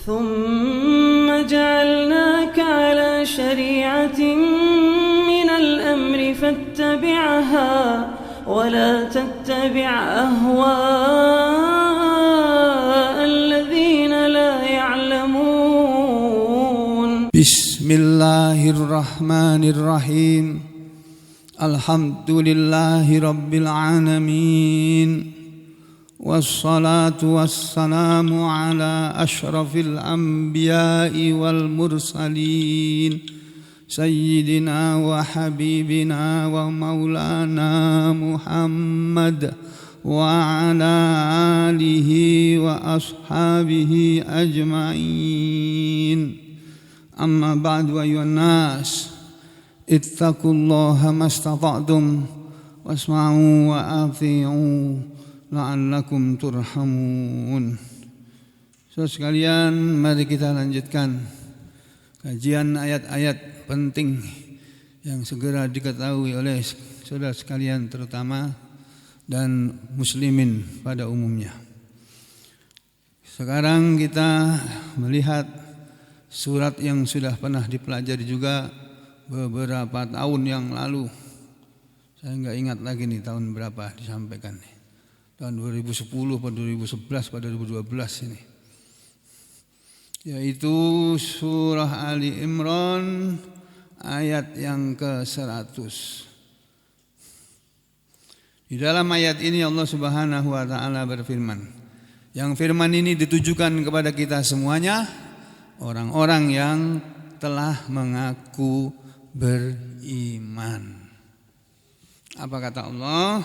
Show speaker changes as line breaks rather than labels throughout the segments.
ثم جعلناك على شريعة من الأمر فاتبعها ولا تتبع أهواء الذين لا يعلمون.
بسم الله الرحمن الرحيم. الحمد لله رب العالمين، والصلاة والسلام على أشرف الأنبياء والمرسلين سيدنا وحبيبنا ومولانا محمد وعلى آله وأصحابه أجمعين. أما بعد أيها الناس اتقوا الله ما استطعتم واسمعوا وأطيعوا la'allakum turhamun. Saudara sekalian, mari kita lanjutkan kajian ayat-ayat penting yang segera diketahui oleh saudara sekalian terutama dan muslimin pada umumnya. Sekarang kita melihat surat yang sudah pernah dipelajari juga beberapa tahun yang lalu. Saya enggak ingat lagi nih tahun berapa disampaikan nih. Tahun 2010 atau 2011 pada 2012 ini, yaitu surah Ali Imran ayat yang ke-100. Di dalam ayat ini Allah Subhanahu wa taala berfirman, yang firman ini ditujukan kepada kita semuanya, orang-orang yang telah mengaku beriman. Apa kata Allah?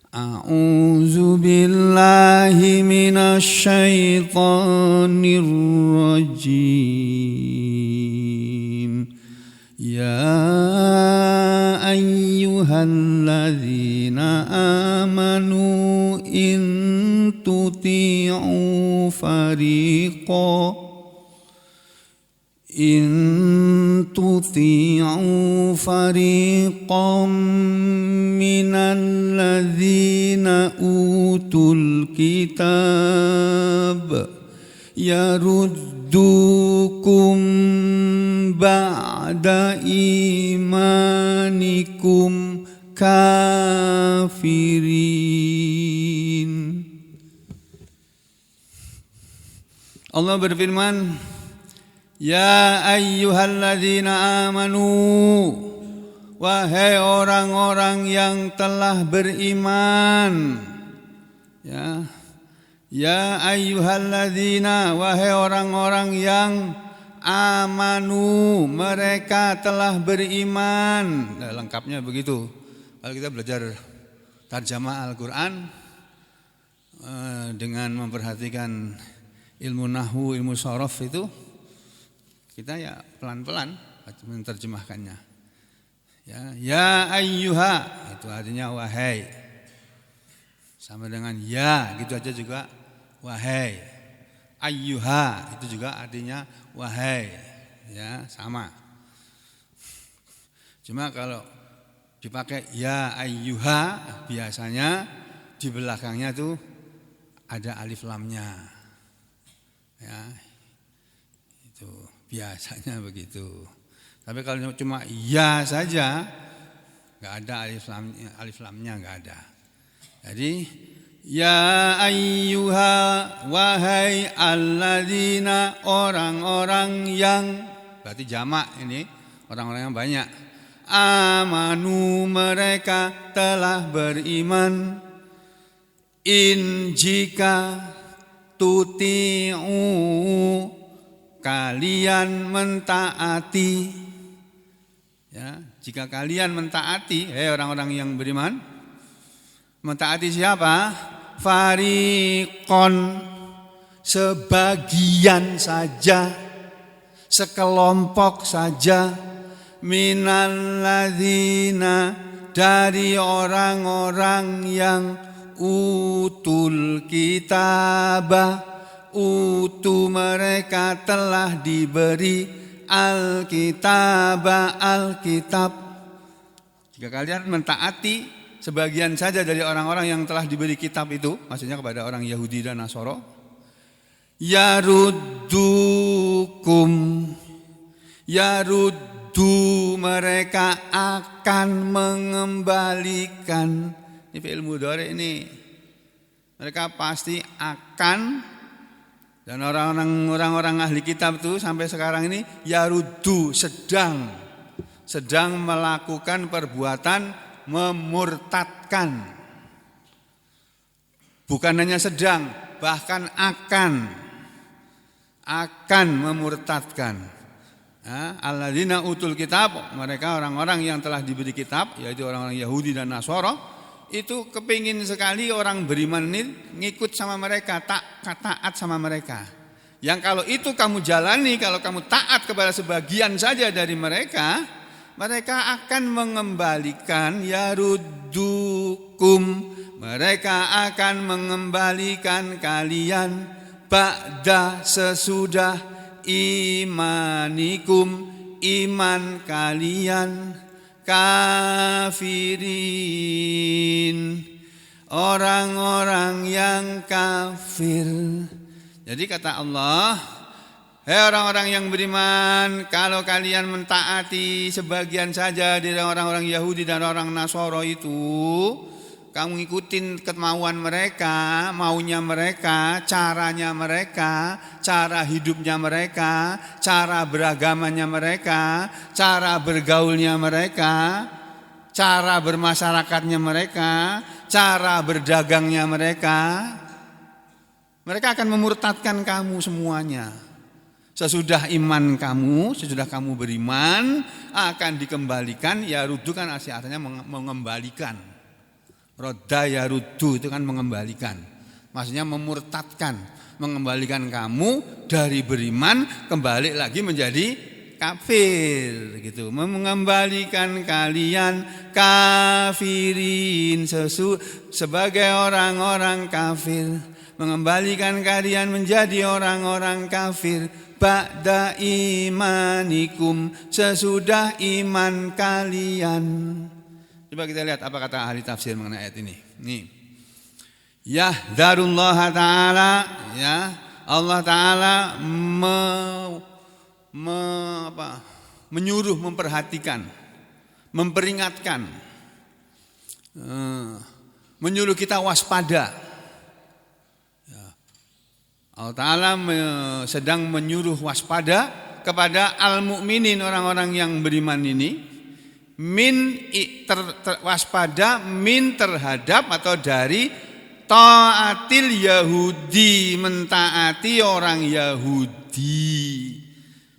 A'udzu billahi minasy syaithanir rajim. Ya ayyuhalladzina amanu in tuti'u fariqan minal ladzina utul kitab yaruddukum ba'da imanikum kafirin. Allah berfirman, ya ayyuhalladzina amanu, wahai orang-orang yang telah beriman. Ya ayyuhalladzina, wahai orang-orang yang amanu, mereka telah beriman. Nah, lengkapnya begitu. Kalau kita belajar tarjamah Al-Quran dengan memperhatikan ilmu nahwu, ilmu shorof itu, kita ya pelan-pelan menerjemahkannya. Ya ayyuha itu artinya wahai. Sama dengan ya gitu aja juga wahai. Ayyuha itu juga artinya wahai. Ya, sama. Cuma kalau dipakai ya ayyuha biasanya di belakangnya tuh ada alif lamnya. Ya. Itu biasanya begitu. Tapi kalau cuma ya saja, nggak ada alif lamnya nggak ada. Jadi ya ayyuha, wahai alladzina, orang-orang yang, berarti jamak ini, orang-orang yang banyak. Amanu, mereka telah beriman. In, jika, tuti'u, kalian mentaati. Ya, jika kalian mentaati, orang-orang yang beriman, mentaati siapa? Fariqon, sebagian saja, sekelompok saja, minal ladzina, dari orang-orang yang utul kitabah, utu mereka telah diberi al-kitabah, alkitab. Jika kalian mentaati sebagian saja dari orang-orang yang telah diberi kitab itu, maksudnya kepada orang Yahudi dan Nasoro, yaruddukum, yaruddu mereka akan mengembalikan. Ini fi'il mudhari ini. Mereka pasti akan, dan orang-orang ahli kitab itu sampai sekarang ini yaruddu sedang melakukan perbuatan memurtadkan. Bukan hanya sedang, bahkan akan memurtadkan. Alladzina utul kitab, mereka orang-orang yang telah diberi kitab, yaitu orang-orang Yahudi dan Nasara. Itu kepingin sekali orang beriman ini ngikut sama mereka, taat sama mereka. Yang kalau itu kamu jalani, kalau kamu taat kepada sebagian saja dari mereka, mereka akan mengembalikan yaruddukum, mereka akan mengembalikan kalian ba'da sesudah imanikum, iman kalian, kafirin, orang-orang yang kafir. Jadi kata Allah, hei orang-orang yang beriman, kalau kalian mentaati sebagian saja dari orang-orang Yahudi dan orang Nasara itu, kamu ngikutin kemauan mereka, maunya mereka, caranya mereka, cara hidupnya mereka, cara beragamanya mereka, cara bergaulnya mereka, cara bermasyarakatnya mereka, cara berdagangnya mereka. Mereka akan memurtadkan kamu semuanya. Sesudah iman kamu, sesudah kamu beriman, akan dikembalikan. Ya ruddu kan artinya mengembalikan. Rodda ya ruddu itu kan mengembalikan. Maksudnya memurtadkan, mengembalikan kamu dari beriman kembali lagi menjadi kafir gitu. Mengembalikan kalian kafirin sebagai orang-orang kafir, mengembalikan kalian menjadi orang-orang kafir ba'da imanikum, sesudah iman kalian. Coba kita lihat apa kata ahli tafsir mengenai ayat ini. Nih. Yahdharullah ta'ala, ya, Allah Ta'ala menyuruh, memperhatikan, memperingatkan, menyuruh kita waspada. Allah Ta'ala sedang menyuruh waspada kepada al-mu'minin, orang-orang yang beriman ini. Waspada terhadap atau dari ta'atil Yahudi, mentaati orang Yahudi,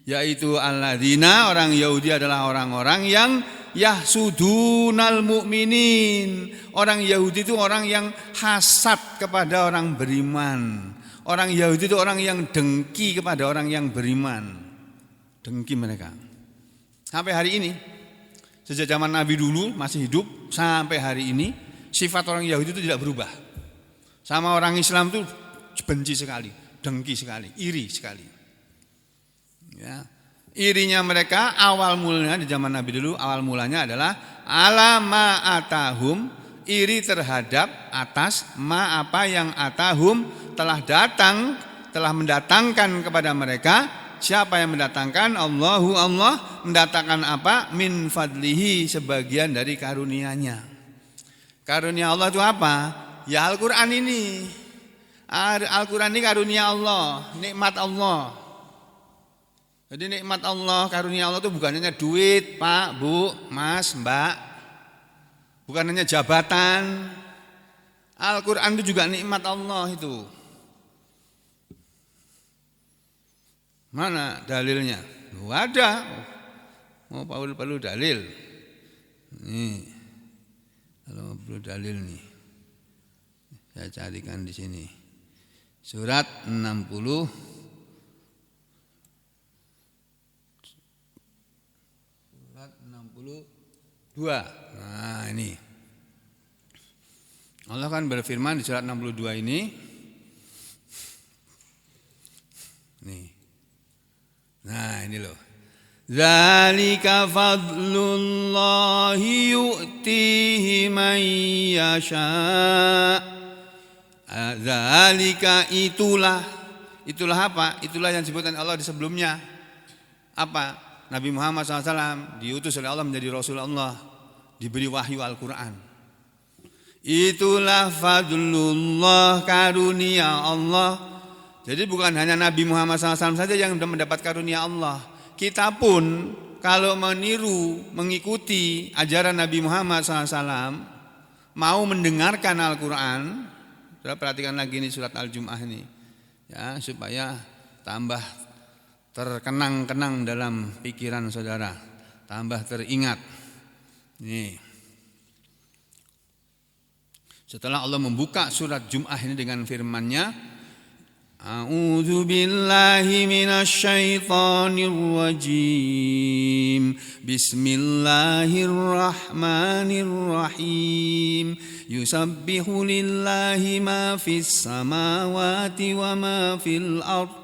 yaitu alladzina, orang Yahudi adalah orang-orang yang yahsudunal mu'minin. Orang Yahudi itu orang yang hasad kepada orang beriman. Orang Yahudi itu orang yang dengki kepada orang yang beriman. Dengki mereka. Sampai hari ini, sejak zaman Nabi dulu masih hidup sampai hari ini, sifat orang Yahudi itu tidak berubah. Sama orang Islam itu benci sekali, dengki sekali, iri sekali. Ya. Irinya mereka awal mulanya di zaman Nabi dulu, awal mulanya adalah alama atahum, iri terhadap atas ma apa yang atahum telah datang, telah mendatangkan kepada mereka. Siapa yang mendatangkan? Allahu, Allah mendatangkan apa? Min fadlihi, sebagian dari karunia-Nya. Karunia Allah itu apa? Ya Al-Quran ini. Al-Quran ini karunia Allah, nikmat Allah. Jadi nikmat Allah, karunia Allah itu bukan hanya duit, Pak, Bu, Mas, Mbak. Bukan hanya jabatan. Al-Quran itu juga nikmat Allah itu. Mana dalilnya? Ada. Mau perlu dalil. Nih. Kalau perlu dalil nih. Saya carikan di sini. Surat 60. Surat 62. Nah, ini. Allah kan berfirman di surat 62 ini. Nih. Nah, ini loh. Zalika fadlullahi yu'tihi man yasha. Zalika itulah itulah apa? Itulah yang disebutkan Allah di sebelumnya. Apa? Nabi Muhammad SAW diutus oleh Allah menjadi Rasul Allah, diberi wahyu Al-Quran. Itulah fadlullah, karunia Allah. Jadi bukan hanya Nabi Muhammad SAW saja yang sudah mendapat karunia Allah. Kita pun kalau meniru, mengikuti ajaran Nabi Muhammad SAW, mau mendengarkan Al-Quran, perhatikan lagi nih surat Al-Jum'ah ini, ya, supaya tambah terkenang-kenang dalam pikiran saudara, tambah teringat. Nih. Setelah Allah membuka surat Jum'ah ini dengan firman-Nya, A'udzu billahi minasyaitonir rajim. Bismillahirrahmanirrahim. Yusabbihu lillahi ma fis samawati wa ma fil ard.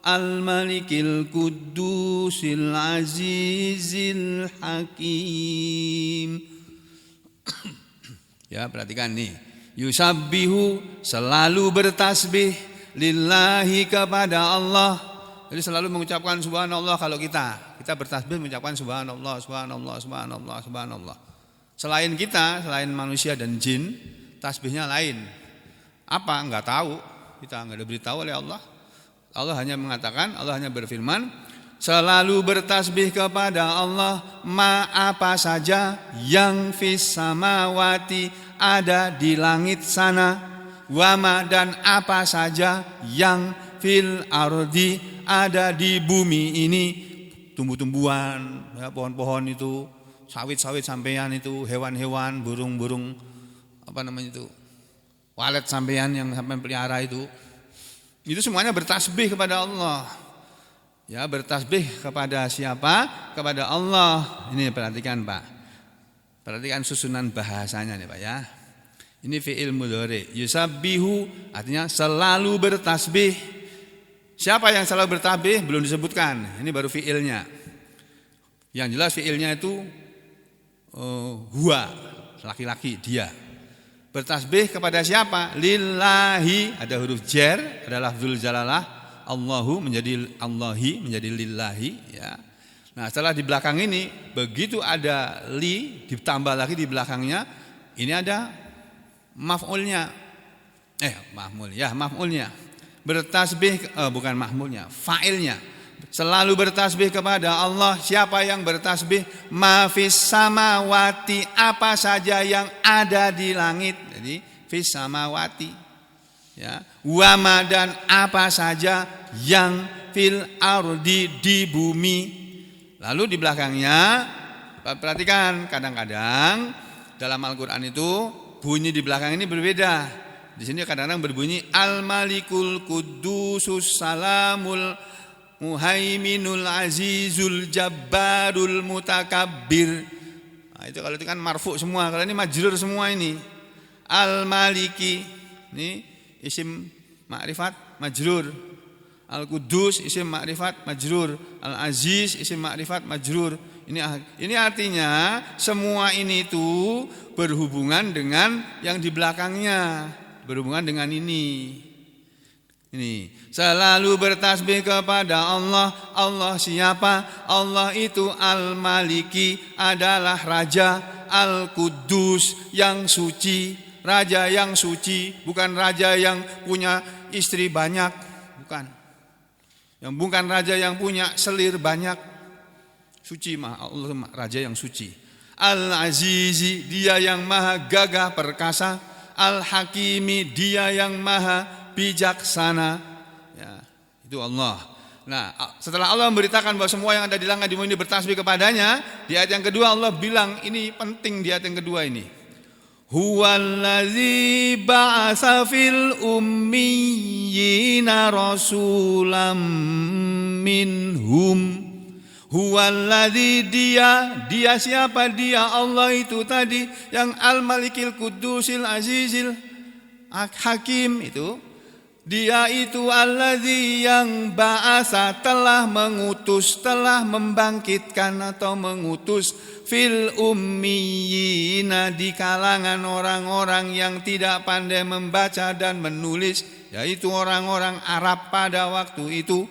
Al-Malikil Qudusil Azizil Hakim. Ya, perhatikan nih. Yusabbihu, selalu bertasbih, lillahi, kepada Allah. Jadi selalu mengucapkan subhanallah. Kalau kita bertasbih mengucapkan subhanallah, subhanallah, subhanallah, subhanallah. Selain kita, selain manusia dan jin, tasbihnya lain. Apa? Enggak tahu. Kita enggak diberitahu oleh Allah. Allah hanya mengatakan, Allah hanya berfirman, selalu bertasbih kepada Allah, ma apa saja yang fis samawati, ada di langit sana, wama, dan apa saja yang fil ardi, ada di bumi ini, tumbuh-tumbuhan, ya, pohon-pohon itu, sawit-sawit sampean itu, hewan-hewan, burung-burung, apa namanya itu, walet sampean yang sampean pelihara itu semuanya bertasbih kepada Allah. Ya, bertasbih kepada siapa? Kepada Allah. Ini perhatikan Pak, perhatikan susunan bahasanya nih Pak ya. Ini fi'il mudhari. Yusabbihu artinya selalu bertasbih. Siapa yang selalu bertasbih? Belum disebutkan. Ini baru fi'ilnya. Yang jelas fi'ilnya itu huwa, laki-laki, dia. Bertasbih kepada siapa? Lillahi, ada huruf jar, ada lafzul jalalah. Allahu menjadi Allahi, menjadi lillahi ya. Nah, setelah di belakang ini begitu ada li ditambah lagi di belakangnya, ini ada maf'ulnya. Maf'ulnya. Bertasbih bukan maf'ulnya, fa'ilnya. Selalu bertasbih kepada Allah. Siapa yang bertasbih? Ma fis samawati, apa saja yang ada di langit. Jadi fis samawati. Ya, wama, dan apa saja yang fil ardi, di bumi. Lalu di belakangnya perhatikan, kadang-kadang dalam Al-Qur'an itu bunyi di belakang ini berbeda. Di sini kadang-kadang berbunyi Al-Malikul Qudusus Salamul Muhaiminul Azizul Jabbarul Mutakabbir. Nah, itu kalau itu kan marfu semua, kalau ini majrur semua ini. Al-Maliki, ini isim ma'rifat majrur. Al-Qudus isim ma'rifat majrur. Al-Aziz isim ma'rifat majrur. Ini artinya semua ini itu berhubungan dengan yang di belakangnya, berhubungan dengan ini. Ini selalu bertasbih kepada Allah. Allah siapa? Allah itu Al-Maliki, adalah Raja. Al-Qudus, yang suci. Raja yang suci, bukan raja yang punya istri banyak, bukan. Yang bukan raja yang punya selir banyak. Suci Allah, raja yang suci. Al-Azizi, dia yang maha gagah perkasa. Al-Hakimi, dia yang maha bijaksana. Ya, itu Allah. Nah, setelah Allah memberitakan bahwa semua yang ada di langit di bumi ini bertasbih kepadanya, di ayat yang kedua Allah bilang, ini penting di ayat yang kedua ini. Huwallazi ba'atsa fil ummiyina rasulam minhum. Huwallazi, dia siapa? Dia Allah itu tadi yang Al-Malikil Qudusil Azizil Hakim itu. Dia itu allazi yang ba'asa, telah mengutus, telah membangkitkan atau mengutus fil ummiyina, di kalangan orang-orang yang tidak pandai membaca dan menulis, yaitu orang-orang Arab pada waktu itu,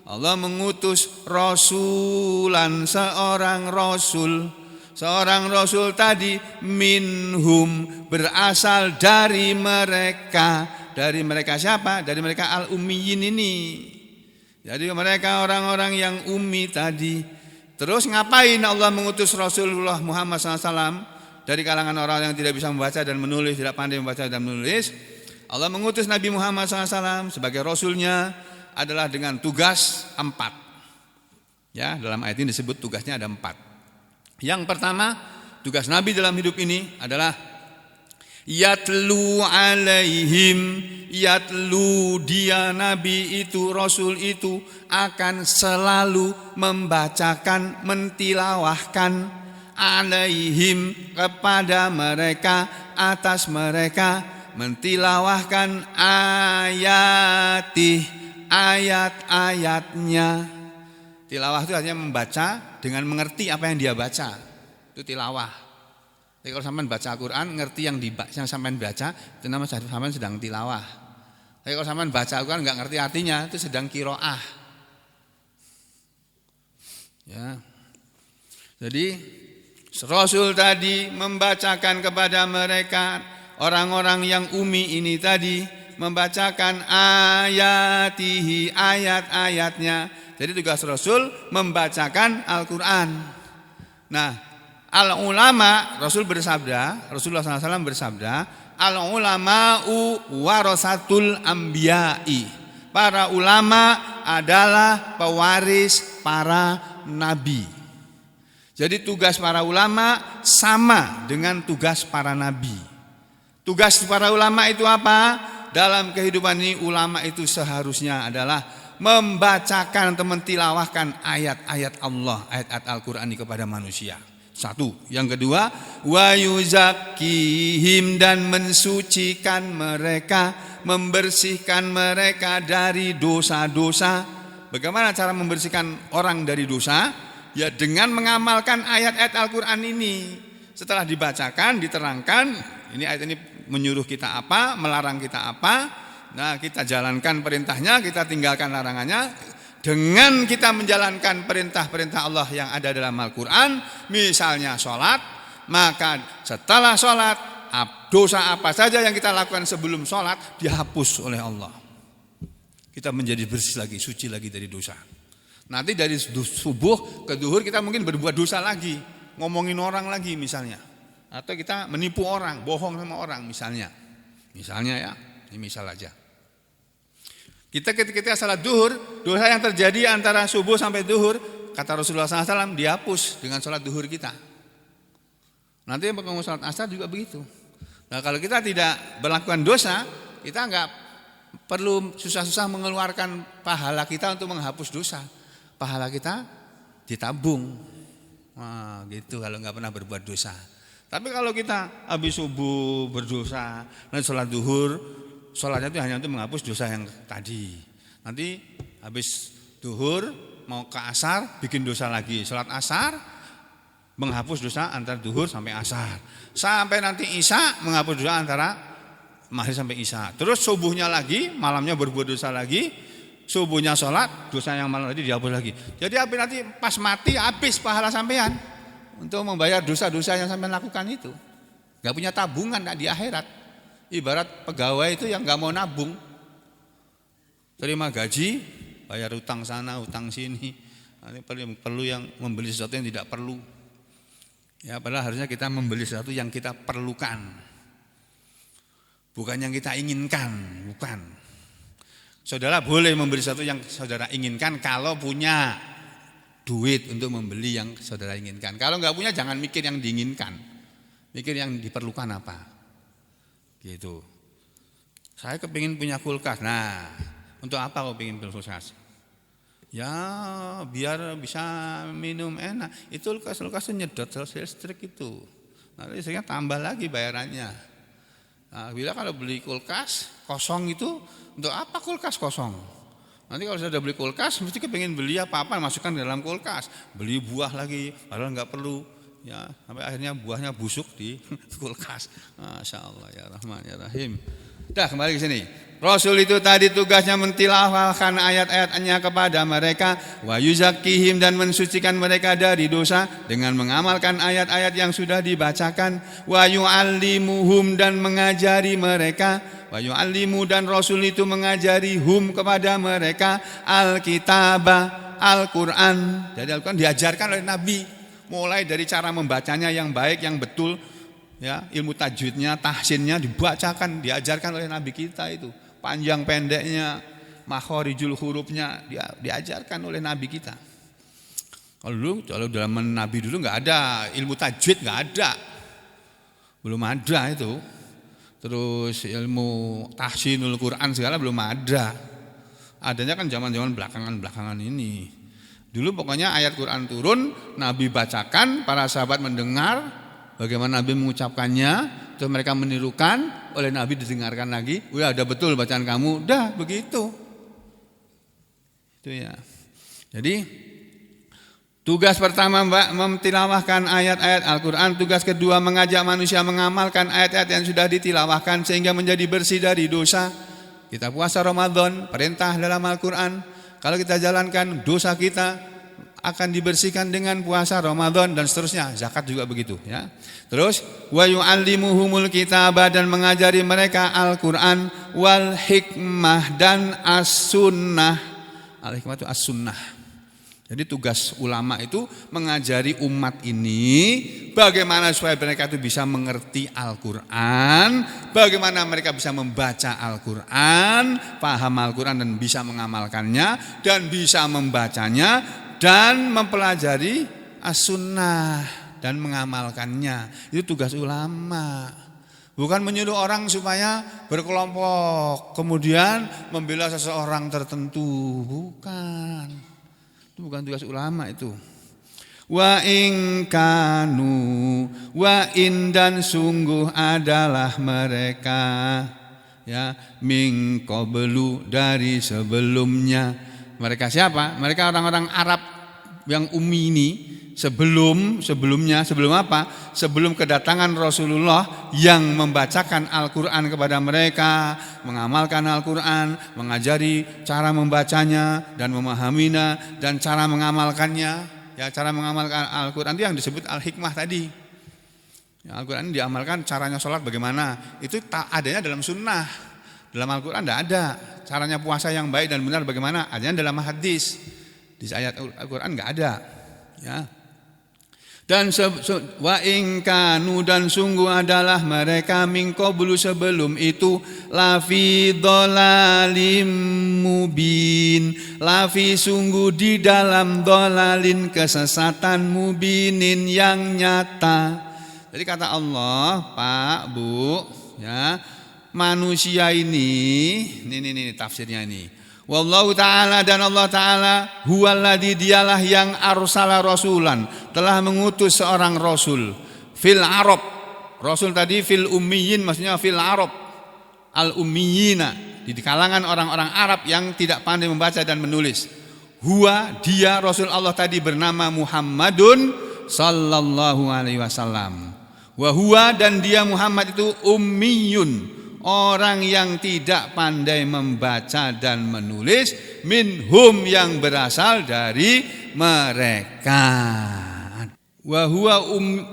Allah mengutus rasulan, seorang rasul. Seorang rasul tadi minhum, berasal dari mereka. Dari mereka siapa? Dari mereka al-ummiyin ini. Jadi mereka orang-orang yang ummi tadi. Terus ngapain Allah mengutus Rasulullah Muhammad SAW dari kalangan orang yang tidak bisa membaca dan menulis, tidak pandai membaca dan menulis? Allah mengutus Nabi Muhammad SAW sebagai Rasulnya adalah dengan tugas 4. Ya, dalam ayat ini disebut tugasnya ada 4. Yang pertama, tugas Nabi dalam hidup ini adalah yatlu alaihim. Yatlu, dia Nabi itu, Rasul itu akan selalu membacakan, mentilawahkan alaihim, kepada mereka, atas mereka, mentilawahkan ayat-ayatnya. Tilawah itu artinya membaca dengan mengerti apa yang dia baca. Itu tilawah. Jadi kalau sampean baca Al-Quran, ngerti yang sampean baca, itu namanya sampean sedang tilawah. Tapi kalau sampean baca Al-Quran nggak ngerti artinya, itu sedang qiraah. Ya. Jadi Rasul tadi membacakan kepada mereka, orang-orang yang ummi ini tadi, membacakan ayatihi, ayat-ayatnya. Jadi tugas Rasul membacakan Al-Quran. Nah, al-ulama, Rasulullah SAW bersabda, al-ulama'u warasatul anbiya'i. Para ulama adalah pewaris para nabi. Jadi tugas para ulama sama dengan tugas para nabi. Tugas para ulama itu apa? Dalam kehidupan ini ulama itu seharusnya adalah membacakan atau mentilawahkan ayat-ayat Allah, ayat-ayat Al-Quran ini kepada manusia. Satu. Yang kedua, wa yuzakkihim, dan mensucikan mereka, membersihkan mereka dari dosa-dosa. Bagaimana cara membersihkan orang dari dosa? Ya dengan mengamalkan ayat-ayat Al-Quran ini. Setelah dibacakan, diterangkan, ini ayat ini menyuruh kita apa, melarang kita apa. Nah, kita jalankan perintahnya, kita tinggalkan larangannya. Dengan kita menjalankan perintah-perintah Allah yang ada dalam Al-Quran, misalnya sholat, maka setelah sholat, dosa apa saja yang kita lakukan sebelum sholat dihapus oleh Allah. Kita menjadi bersih lagi, suci lagi dari dosa. Nanti dari subuh ke duhur kita mungkin berbuat dosa lagi, ngomongin orang lagi misalnya, atau kita menipu orang, bohong sama orang misalnya ya, ini misal aja. Ketika salat duhur, dosa yang terjadi antara subuh sampai duhur, kata Rasulullah SAW, dihapus dengan salat duhur kita. Nanti yang mau salat asar juga begitu. Nah, kalau kita tidak melakukan dosa, kita enggak perlu susah-susah mengeluarkan pahala kita untuk menghapus dosa. Pahala kita ditabung. Wah, gitu kalau enggak pernah berbuat dosa. Tapi kalau kita habis subuh berdosa, nanti salat duhur, sholatnya itu hanya untuk menghapus dosa yang tadi. Nanti habis duhur mau ke asar bikin dosa lagi. Sholat asar menghapus dosa antara duhur sampai asar. Sampai nanti isya menghapus dosa antara maghrib sampai isya. Terus subuhnya lagi, malamnya berbuat dosa lagi. Subuhnya sholat, dosa yang malam tadi dihapus lagi. Jadi nanti pas mati habis pahala sampean untuk membayar dosa-dosa yang sampean lakukan itu. Gak punya tabungan di akhirat. Ibarat pegawai itu yang gak mau nabung, terima gaji, bayar utang sana, utang sini. Ini perlu yang membeli sesuatu yang tidak perlu. Ya, padahal harusnya kita membeli sesuatu yang kita perlukan, bukan yang kita inginkan, bukan. Saudara boleh membeli sesuatu yang saudara inginkan kalau punya duit untuk membeli yang saudara inginkan. Kalau nggak punya jangan mikir yang diinginkan, mikir yang diperlukan apa. Gitu. Saya kepingin punya kulkas. Nah, untuk apa kau pengen kulkas? Ya, biar bisa minum enak. Itu kulkas nyedot listrik itu. Nah, listriknya tambah lagi bayarannya. Nah, bila kalau beli kulkas kosong itu, untuk apa kulkas kosong? Nanti kalau sudah beli kulkas, mesti kepingin beli apa-apa masukkan ke dalam kulkas. Beli buah lagi, padahal nggak perlu. Ya, sampai akhirnya buahnya busuk di kulkas. Masya Allah ya Rahman ya Rahim. Dah kembali ke sini. Rasul itu tadi tugasnya mentilawahkan ayat-ayatnya kepada mereka, wa yuzakkihim dan mensucikan mereka dari dosa dengan mengamalkan ayat-ayat yang sudah dibacakan, wa yu'allimuhum dan mengajari mereka, wa yu'allimu dan Rasul itu mengajari hum kepada mereka al-kitabah, Al-Quran. Jadi Al-Quran diajarkan oleh Nabi, mulai dari cara membacanya yang baik, yang betul, ya, ilmu tajwidnya, tahsinnya dibacakan, diajarkan oleh Nabi kita itu. Panjang pendeknya, makhorijul hurufnya diajarkan oleh Nabi kita. Kalau dalam Nabi dulu nggak ada ilmu tajwid, nggak ada, belum ada itu. Terus ilmu tahsinul Quran segala belum ada. Adanya kan zaman-zaman belakangan ini. Dulu pokoknya ayat Quran turun, Nabi bacakan, para sahabat mendengar bagaimana Nabi mengucapkannya. Terus mereka menirukan, oleh Nabi didengarkan lagi, udah ada betul bacaan kamu, dah begitu. Itu ya. Jadi tugas pertama mentilawahkan ayat-ayat Al-Quran. Tugas kedua mengajak manusia mengamalkan ayat-ayat yang sudah ditilawahkan sehingga menjadi bersih dari dosa. Kita puasa Ramadan, perintah dalam Al-Quran. Kalau kita jalankan, dosa kita akan dibersihkan dengan puasa Ramadan dan seterusnya. Zakat juga begitu, ya. Terus wa yu'allimuhumul kitaba dan mengajari mereka Al-Qur'an wal hikmah dan as-sunnah. Al-hikmah itu as-sunnah. Jadi tugas ulama itu mengajari umat ini bagaimana supaya mereka itu bisa mengerti Al-Qur'an, bagaimana mereka bisa membaca Al-Qur'an, paham Al-Qur'an dan bisa mengamalkannya dan bisa membacanya dan mempelajari as-sunnah dan mengamalkannya. Itu tugas ulama. Bukan menyuruh orang supaya berkelompok kemudian membela seseorang tertentu. Bukan. Itu bukan tugas ulama itu. Wa in kanu wa in dan sungguh adalah mereka, ya, min qablu dari sebelumnya. Mereka siapa? Mereka orang-orang Arab yang ummi ini sebelumnya apa? Sebelum kedatangan Rasulullah yang membacakan Al-Quran kepada mereka, mengamalkan Al-Quran, mengajari cara membacanya dan memahaminya dan cara mengamalkannya. Ya, cara mengamalkan Al-Quran itu yang disebut Al-Hikmah tadi. Ya, Al-Quran diamalkan, caranya sholat bagaimana? Itu adanya dalam sunnah. Dalam Al-Quran tidak ada. Caranya puasa yang baik dan benar bagaimana? Adanya dalam hadis. Di ayat Al-Quran enggak ada. Ya. Dan wa in kanu dan sungguh adalah mereka min qablu sebelum itu lafi dhalalim mubin. Lafi sungguh di dalam dhalalin kesesatan mubinin yang nyata. Jadi kata Allah, Pak, Bu, ya, manusia ini tafsirnya ini. Wallahu ta'ala dan Allah ta'ala huwaladzi dialah yang arsala rasulan, telah mengutus seorang rasul fil Arab. Rasul tadi fil ummiyin, maksudnya fil Arab, al ummiyina, di kalangan orang-orang Arab yang tidak pandai membaca dan menulis. Huwa, dia Rasul Allah tadi bernama Muhammadun sallallahu alaihi wasallam. Wa huwa dan dia Muhammad itu ummiyun, orang yang tidak pandai membaca dan menulis, minhum yang berasal dari mereka. Wa huwa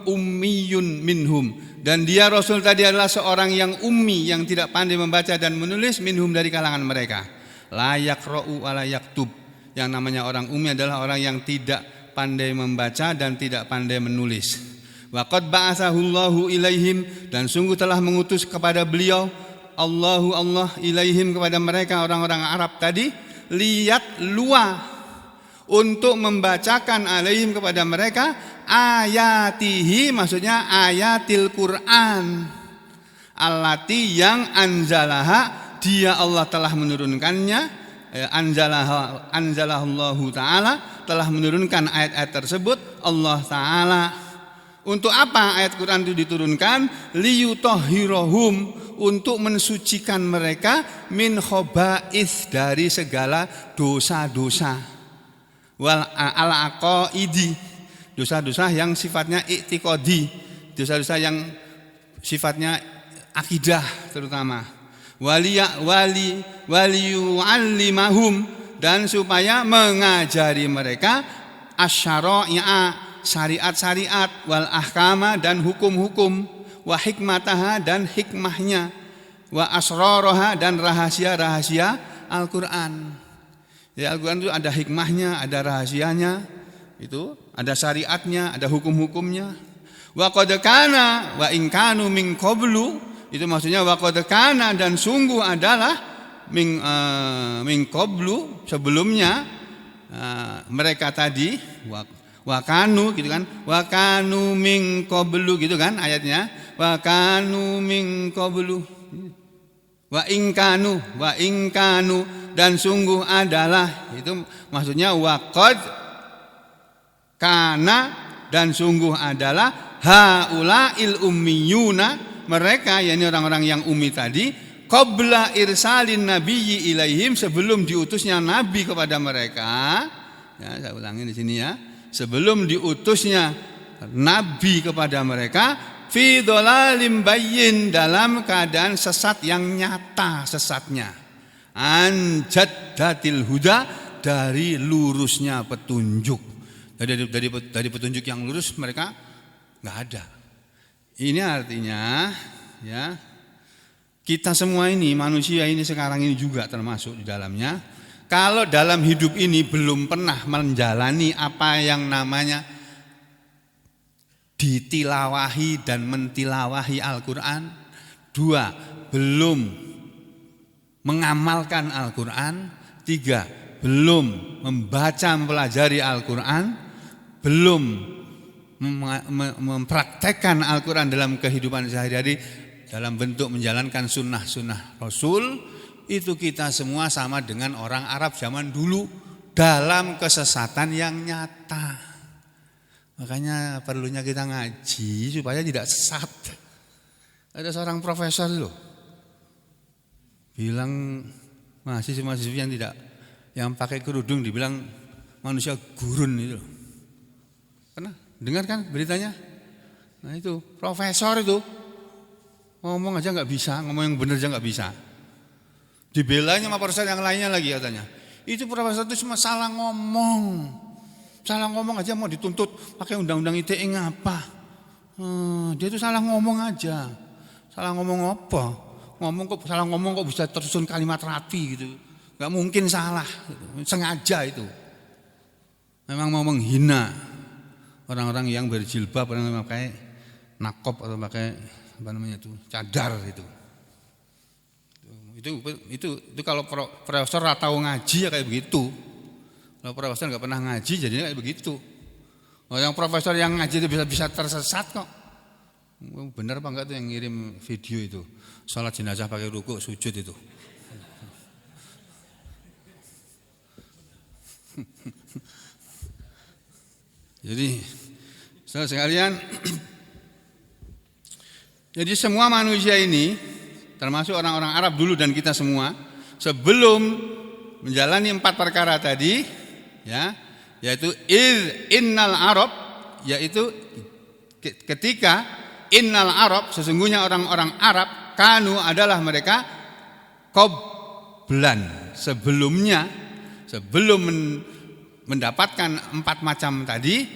ummiyun minhum, dan dia Rasul tadi adalah seorang yang ummi, yang tidak pandai membaca dan menulis, minhum dari kalangan mereka. La yaqra'u wa la yaktub, yang namanya orang ummi adalah orang yang tidak pandai membaca dan tidak pandai menulis. Wa qad ba'atsahullahu ilaihim, dan sungguh telah mengutus kepada beliau Allah ilaihim, kepada mereka orang-orang Arab tadi, lihat luah, untuk membacakan alaihim kepada mereka ayatihi, maksudnya ayatil Quran, allati yang anzalaha, dia Allah telah menurunkannya, anzalahallahu ta'ala, telah menurunkan ayat-ayat tersebut Allah ta'ala. Untuk apa ayat Quran itu diturunkan? Liyutahhirahum, untuk mensucikan mereka, min khoba'is, dari segala dosa-dosa, wal al-aqaidi, dosa-dosa yang sifatnya i'tiqadi, dosa-dosa yang sifatnya akidah terutama, waliyu'allimahum, dan supaya mengajari mereka asyara'i'a, syariat-syariat, wal ahkama, dan hukum-hukum, wa hikmataha, dan hikmahnya, wa asraraha, dan rahasia-rahasia Al-Qur'an. Ya, Al-Qur'an itu ada hikmahnya, ada rahasianya, itu ada syariatnya, ada hukum-hukumnya. Wa qad kana wa in kanu min qablu, itu maksudnya wa qad kana, dan sungguh adalah min qablu, sebelumnya mereka tadi, wa kanu gitu kan, wa kanu min qablu gitu kan ayatnya, wa kanu min qablu, wa in kanu, dan sungguh adalah, itu maksudnya wa qad kana, dan sungguh adalah haula'il ummiyuna, mereka yakni orang-orang yang ummi tadi, qabla irsalin nabiyyi ilaihim, sebelum diutusnya nabi kepada mereka. Ya, saya ulangi di sini ya. Sebelum diutusnya nabi kepada mereka, fi dhalalim bayyin, dalam keadaan sesat yang nyata sesatnya, an jaddatil huda, dari lurusnya petunjuk. Dari petunjuk yang lurus mereka enggak ada. Ini artinya ya, kita semua ini, manusia ini sekarang ini juga termasuk di dalamnya, kalau dalam hidup ini belum pernah menjalani apa yang namanya ditilawahi dan mentilawahi Al-Quran, dua, belum mengamalkan Al-Quran, tiga, belum membaca mempelajari Al-Quran, belum mempraktekkan Al-Quran dalam kehidupan sehari-hari dalam bentuk menjalankan sunnah-sunnah Rasul, itu kita semua sama dengan orang Arab zaman dulu dalam kesesatan yang nyata. Makanya perlunya kita ngaji supaya tidak sesat. Ada seorang profesor loh bilang mahasiswa-mahasiswa yang pakai kerudung dibilang manusia gurun itu. Pernah dengar kan beritanya? Nah itu profesor itu ngomong aja nggak bisa, ngomong yang benar aja nggak bisa. Dibelanya sama profesor yang lainnya lagi katanya. Itu profesor itu cuma salah ngomong aja mau dituntut pakai undang-undang ITE ngapa? Dia itu salah ngomong aja. Salah ngomong apa? Salah ngomong kok bisa tersusun kalimat rapi gitu. Nggak mungkin salah, sengaja itu. Memang mau menghina orang-orang yang berjilbab, orang yang pakai nakop atau pakai apa namanya itu, cadar itu. Itu kalau profesor atau ngaji ya kayak begitu. Kalau profesor nggak pernah ngaji jadinya kayak begitu. Yang profesor yang ngaji itu bisa tersesat kok. Benar apa enggak tuh yang ngirim video itu? Salat jenazah pakai rukuk sujud itu. Jadi saudara sekalian, jadi semua manusia ini termasuk orang-orang Arab dulu dan kita semua sebelum menjalani 4 perkara tadi ya, yaitu innal Arab, yaitu ketika innal Arab, sesungguhnya orang-orang Arab, kanu adalah mereka qablan, sebelumnya, sebelum mendapatkan 4 macam tadi,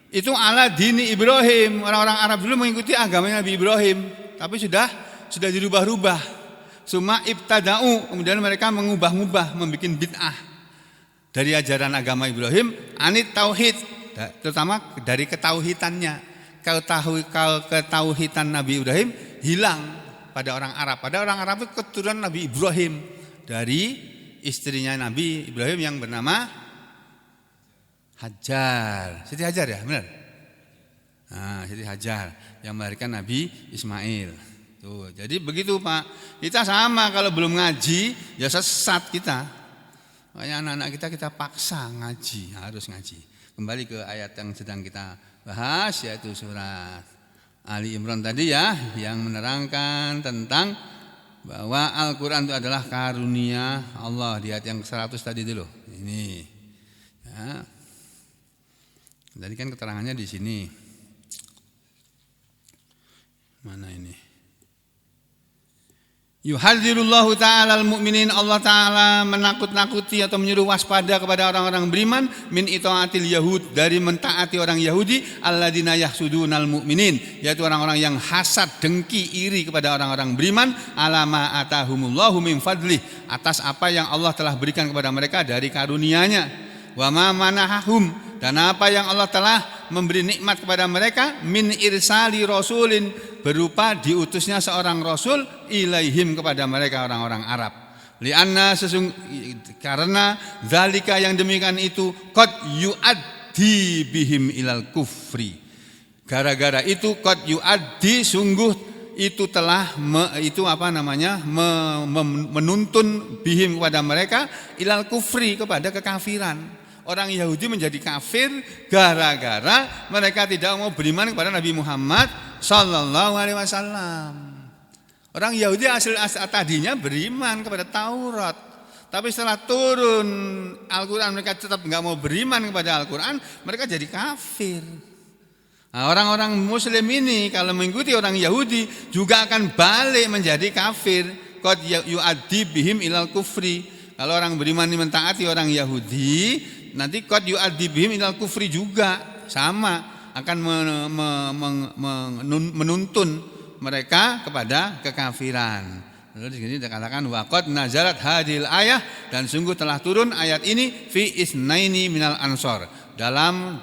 itu ala dini Ibrahim. Orang-orang Arab dulu mengikuti agamanya Nabi Ibrahim, tapi sudah dirubah-rubah. Suma ibtada'u, kemudian mereka mengubah-ubah, membuat bid'ah dari ajaran agama Ibrahim, anit tauhid, terutama dari ketauhidannya. Ketauhidan Nabi Ibrahim hilang pada orang Arab. Pada orang Arab itu keturunan Nabi Ibrahim dari istrinya Nabi Ibrahim yang bernama Hajar, Siti Hajar ya, benar? Nah, Siti Hajar yang melahirkan Nabi Ismail. Tuh, jadi begitu Pak. Kita sama kalau belum ngaji, ya sesat kita. Makanya anak-anak kita paksa ngaji, harus ngaji. Kembali ke ayat yang sedang kita bahas, yaitu surat Ali Imran tadi ya, yang menerangkan tentang bahwa Al-Quran itu adalah karunia Allah. Di ayat yang 100 tadi dulu. Ini. Ya. Tadi kan keterangannya di sini. Mana ini? Yuhadzirullahu ta'ala al-mu'minin, Allah ta'ala menakut-nakuti atau menyuruh waspada kepada orang-orang beriman min itaatil yahud, dari mentaati orang Yahudi, alladzina yahsudunal mu'minin, yaitu orang-orang yang hasad, dengki, iri kepada orang-orang beriman, alama atahumullahu min fadlih, atas apa yang Allah telah berikan kepada mereka dari karunia-Nya, wa ma manahahum, dan apa yang Allah telah memberi nikmat kepada mereka, min irsali rasulin, berupa diutusnya seorang rasul, ilaihim, kepada mereka orang-orang Arab. Lianna karena zalika, yang demikian itu, qad yuaddi bihim ilal kufri, gara-gara itu qad yuaddi, sungguh itu telah menuntun bihim, kepada mereka, ilal kufri, kepada kekafiran. Orang Yahudi menjadi kafir gara-gara mereka tidak mau beriman kepada Nabi Muhammad sallallahu alaihi wasallam. Orang Yahudi asal tadinya beriman kepada Taurat, tapi setelah turun Al-Quran mereka tetap nggak mau beriman kepada Al-Quran, mereka jadi kafir. Nah, orang-orang Muslim ini kalau mengikuti orang Yahudi juga akan balik menjadi kafir. Qad yu'addi bihim ilal kufri. Kalau orang beriman ini mentaati orang Yahudi, nanti qad yu'addi bihim ilal kufri juga sama, akan menuntun mereka kepada kekafiran. Lalu di sini dikatakan wa qad nazalat hadhil ayah, dan sungguh telah turun ayat ini fi isnaini minal ansor, dalam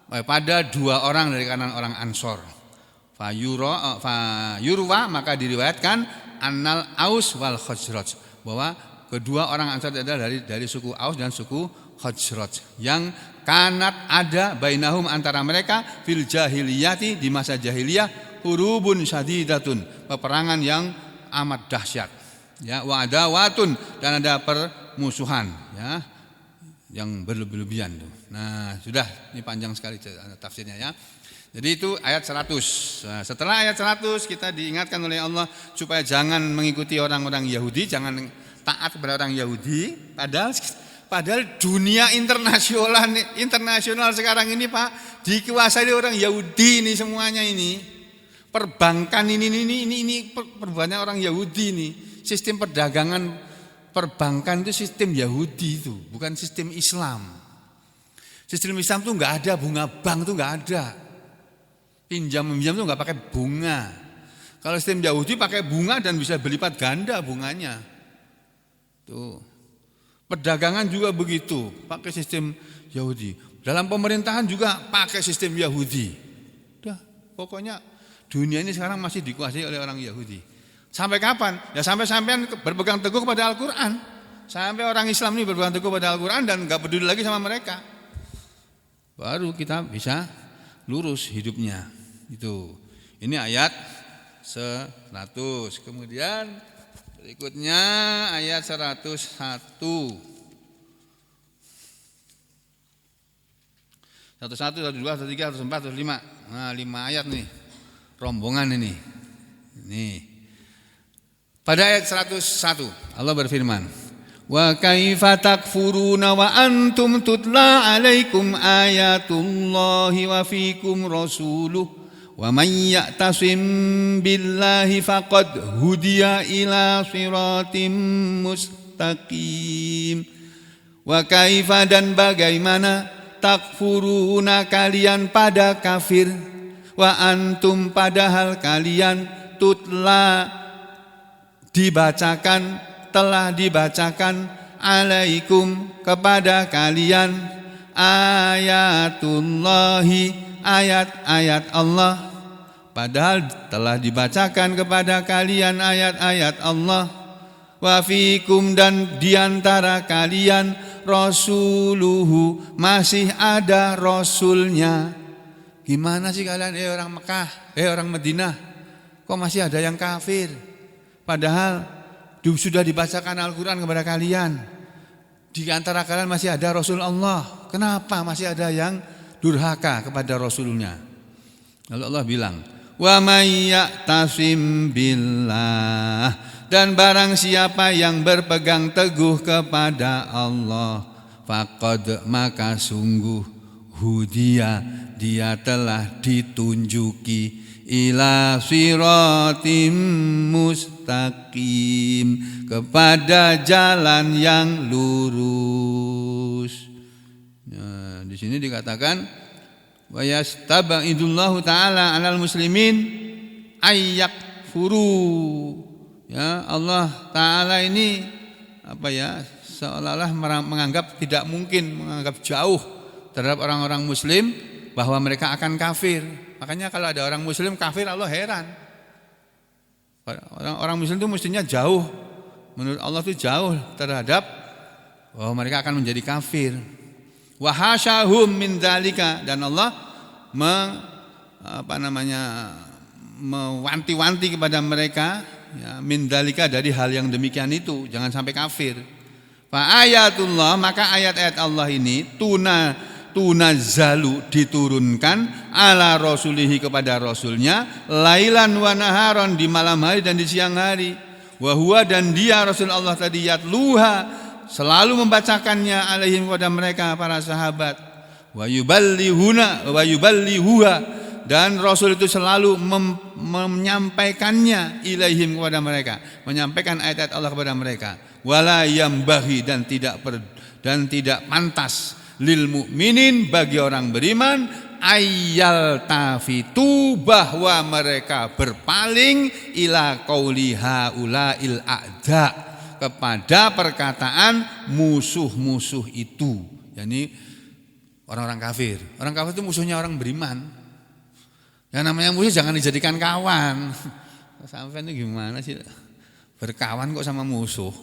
pada dua orang dari kalangan orang Ansor. Fayurwa, maka diriwayatkan annal Aus wal Khazraj, bahwa kedua orang Ansor adalah dari suku Aus dan suku Khazraj, yang kanat ada bainahum, antara mereka, fil jahiliyati, di masa jahiliyah, hurubun syadidatun, peperangan yang amat dahsyat, ya, wa adawatun, dan ada permusuhan, ya, yang berlebih-lebihan tuh. Nah, sudah, ini panjang sekali tafsirnya, ya. Jadi itu ayat 100. Nah, setelah ayat 100 kita diingatkan oleh Allah supaya jangan mengikuti orang-orang Yahudi, jangan taat kepada orang Yahudi, padahal dunia internasional sekarang ini, Pak, dikuasai orang Yahudi ini semuanya ini. Perbankan ini perbankan orang Yahudi ini. Sistem perdagangan perbankan itu sistem Yahudi itu, bukan sistem Islam. Sistem Islam itu enggak ada bunga bank, itu enggak ada. Pinjam itu enggak pakai bunga. Kalau sistem Yahudi pakai bunga dan bisa berlipat ganda bunganya. Tuh. Perdagangan juga begitu, pakai sistem Yahudi. Dalam pemerintahan juga pakai sistem Yahudi. Udah, pokoknya dunia ini sekarang masih dikuasai oleh orang Yahudi. Sampai kapan? Ya sampai sampean berpegang teguh kepada Al-Quran. Sampai orang Islam ini berpegang teguh pada Al-Quran dan gak peduli lagi sama mereka, baru kita bisa lurus hidupnya. Itu. Ini ayat 100. Kemudian berikutnya ayat 101. 101, 102, 103, 104, 105. Nah, 5 ayat nih. Rombongan ini. Nih. Pada ayat 101 Allah berfirman, wa kaifa takfuruna wa antum tutla alaikum ayatullahi wa fikum rasuluh wa man ya'tasim billahi faqad hudiya ila siratim mustaqim. Wa kaifa, dan bagaimana, takfuruna, kalian pada kafir, wa antum, padahal kalian, tutla, dibacakan, telah dibacakan, alaikum, kepada kalian, ayatullahi, ayat-ayat Allah, padahal telah dibacakan kepada kalian ayat-ayat Allah, wa fikum, dan diantara kalian, rasuluhu, masih ada rasulnya. Gimana sih kalian, orang Mekah, orang Madinah, kok masih ada yang kafir? Padahal sudah dibacakan Al-Quran kepada kalian. Di antara kalian masih ada Rasul Allah. Kenapa masih ada yang durhaka kepada Rasulnya? Lalu Allah bilang, wa may ya'tasim billah, dan barang siapa yang berpegang teguh kepada Allah, faqad, maka sungguh, hudiya, dia telah ditunjuki, ila siratim mustaqim, kepada jalan yang lurus. Nah, di sini dikatakan wa yastabidullahu taala 'alal muslimin ayyak furu. Ya, Allah taala ini apa ya, seolah-olah menganggap tidak mungkin, menganggap jauh terhadap orang-orang muslim bahwa mereka akan kafir. Makanya kalau ada orang muslim kafir, Allah heran. Orang muslim itu mestinya jauh, menurut Allah itu jauh terhadap bahwa mereka akan menjadi kafir. Wa hasyahum min dzalika, dan Allah mewanti-wanti kepada mereka ya, min dzalika, dari hal yang demikian itu, jangan sampai kafir. Fa ayatullah, maka ayat-ayat Allah ini tunazzalu, diturunkan ala rasulihi, kepada rasulnya, lailan wa naharon, di malam hari dan di siang hari. Wa huwa, dan dia Rasulullah tadi, yatluha, selalu membacakannya, alaihim, kepada mereka para sahabat. Wa yuballihuha, dan Rasul itu selalu menyampaikannya, ilaihim, kepada mereka, menyampaikan ayat-ayat Allah kepada mereka. Wala yambahi, dan tidak pantas lil mukminin, bagi orang beriman, ayyal tafitu, bahwa mereka berpaling, ila qauli haula'il a'da, kepada perkataan musuh-musuh itu, yakni orang-orang kafir. Orang kafir itu musuhnya orang beriman. Yang namanya musuh jangan dijadikan kawan. Sampai itu gimana sih, berkawan kok sama musuh?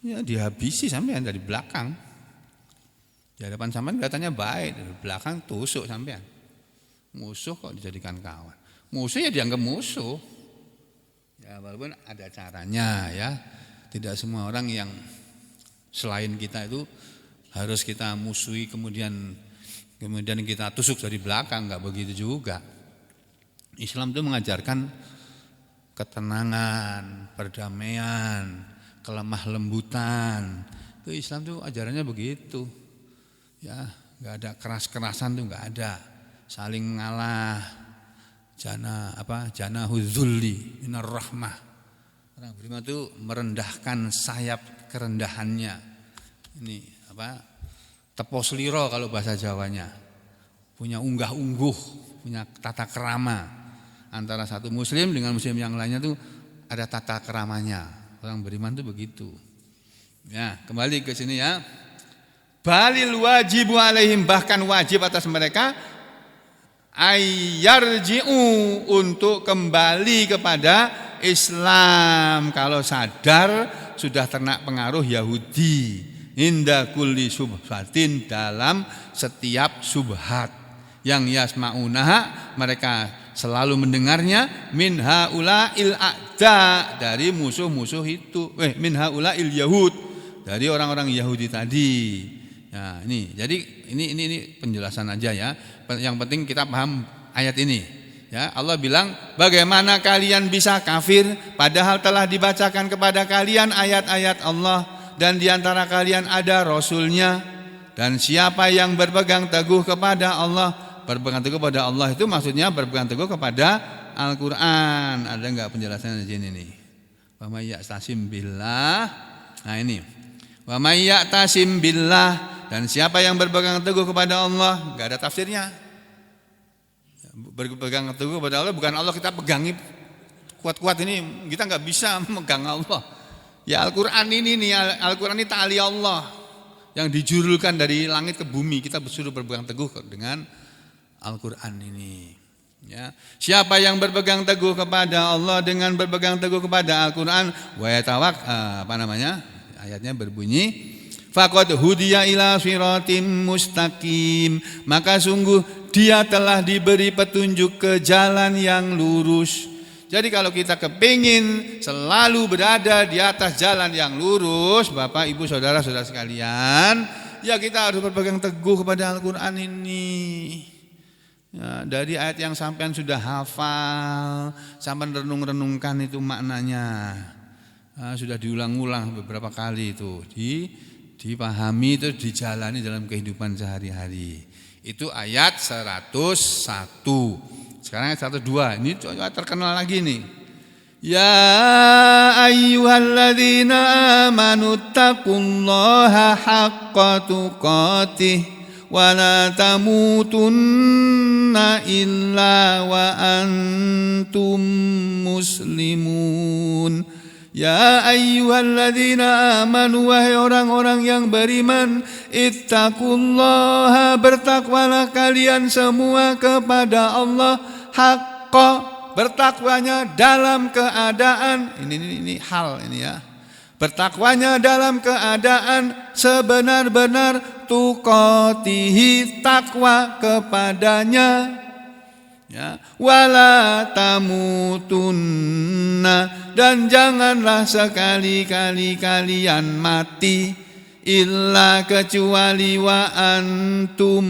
Ya dihabisi sampean dari belakang. Di hadapan sampean kelihatannya baik, dari belakang tusuk sampean. Musuh kok dijadikan kawan. Musuh ya dianggap musuh. Ya walaupun ada caranya ya. Tidak semua orang yang selain kita itu harus kita musuhi kemudian kita tusuk dari belakang, enggak begitu juga. Islam itu mengajarkan ketenangan, perdamaian, kelemah lembutan. Itu Islam itu ajarannya begitu. Ya, enggak ada keras-kerasan tuh, enggak ada. Saling mengalah. Jana hudzulli minar rahmah. Orang beriman itu merendahkan sayap kerendahannya. Ini teposliro kalau bahasa Jawanya. Punya unggah-ungguh, punya tata kerama. Antara satu muslim dengan muslim yang lainnya tuh ada tata keramanya. Orang beriman itu begitu. Ya, kembali ke sini ya. Balil wajibu alaihim, bahkan wajib atas mereka, ayyarji'u, untuk kembali kepada Islam kalau sadar sudah terkena pengaruh Yahudi. Inda kulli subhatin, dalam setiap subhat yang yasma'unaha, mereka selalu mendengarnya, min haula'il a'da, dari musuh-musuh itu, min haula'il yahud, dari orang-orang Yahudi tadi. Nah, jadi ini penjelasan aja ya. Yang penting kita paham ayat ini. Ya, Allah bilang, bagaimana kalian bisa kafir padahal telah dibacakan kepada kalian ayat-ayat Allah, dan di antara kalian ada Rasulnya. Dan siapa yang berpegang teguh kepada Allah, berpegang teguh kepada Allah itu maksudnya berpegang teguh kepada Al-Quran. Ada enggak penjelasannya di sini nih? Wa may ya'tasim billah. Nah ini. Wa may ya'tasim billah, dan siapa yang berpegang teguh kepada Allah, enggak ada tafsirnya. Berpegang teguh kepada Allah bukan Allah kita pegangi kuat-kuat, ini kita enggak bisa memegang Allah. Ya Al-Quran ini nih, Al-Quran ini tali Allah yang dijurulkan dari langit ke bumi. Kita disuruh berpegang teguh dengan Al-Quran ini. Ya, siapa yang berpegang teguh kepada Allah dengan berpegang teguh kepada Al-Quran, wa yatawak, ayatnya berbunyi, faqad hudiya ila siratim mustaqim, maka sungguh dia telah diberi petunjuk ke jalan yang lurus. Jadi kalau kita kepingin selalu berada di atas jalan yang lurus, Bapak, Ibu, saudara-saudara sekalian, ya kita harus berpegang teguh kepada Al-Quran ini. Ya, dari ayat yang sampean sudah hafal, sampean renung-renungkan itu maknanya, sudah diulang-ulang beberapa kali itu dipahami terus dijalani dalam kehidupan sehari-hari. Itu ayat 101. Sekarang ayat 102. Ini terkenal lagi nih. Ya ayyuhalladzina amanu taqullaha haqqa tuqatih wa la tamutunna illa wa antum muslimun. Ya ayyuhalladzina amanu, wahai orang-orang yang beriman, ittaqullaha, bertakwalah kalian semua kepada Allah, haqqa, bertakwanya dalam keadaan ini hal ini ya. Bertakwanya dalam keadaan sebenar-benar, tuqatihi, takwa kepadanya. Ya, wala tamutunna, dan janganlah sekali-kali kalian mati, illa kecuali wa antum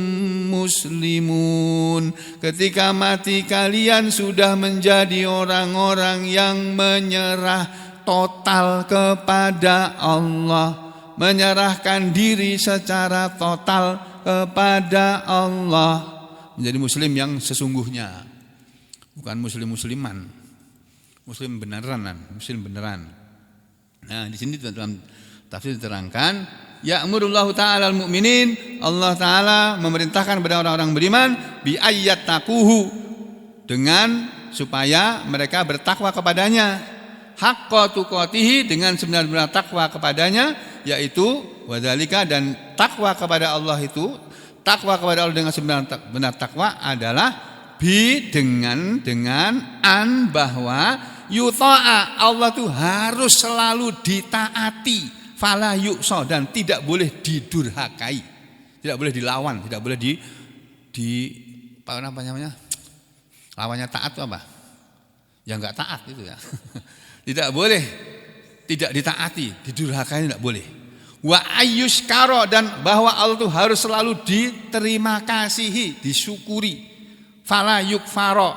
muslimun, ketika mati kalian sudah menjadi orang-orang yang menyerah total kepada Allah, menyerahkan diri secara total kepada Allah, menjadi muslim yang sesungguhnya, bukan muslim-musliman, muslim beneran, muslim beneran. Nah, di sini dalam tafsir diterangkan, ya'murullahu ta'ala al-mu'minin, Allah Ta'ala memerintahkan kepada orang-orang beriman, bi ayat takuhu, dengan supaya mereka bertakwa kepadanya, haqqa tuqatihi, dengan sebenar-benar takwa kepadanya, yaitu wadzalika, dan takwa kepada Allah itu, takwa kepada Allah dengan sebenar takwa adalah bi, dengan an, bahwa yuta'a, Allah itu harus selalu ditaati, fala yu'sa, dan tidak boleh didurhakai, tidak boleh dilawan, tidak boleh di apa namanya, lawannya taat itu apa? Ya enggak taat itu ya. Tidak boleh tidak ditaati, didurhakai tidak boleh. Wa ayyuskaro, dan bahwa Allah itu harus selalu diterima kasihi, disyukuri. Fala yukfaro,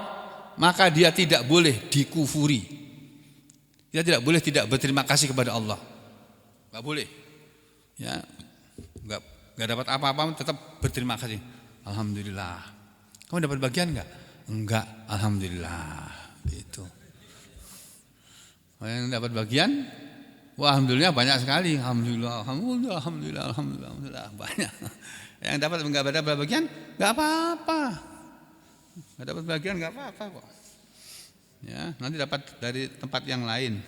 maka dia tidak boleh dikufuri. Dia tidak boleh tidak berterima kasih kepada Allah. Enggak boleh. Ya. Enggak dapat apa-apa tetap berterima kasih. Alhamdulillah. Kamu dapat bagian enggak? Enggak, alhamdulillah. Gitu. Yang dapat bagian, wah, alhamdulillah banyak sekali. Alhamdulillah, alhamdulillah, alhamdulillah, alhamdulillah, alhamdulillah, banyak. Yang dapat enggak dapat bagian, enggak apa-apa. Enggak dapat bagian enggak apa-apa kok. Ya, nanti dapat dari tempat yang lain.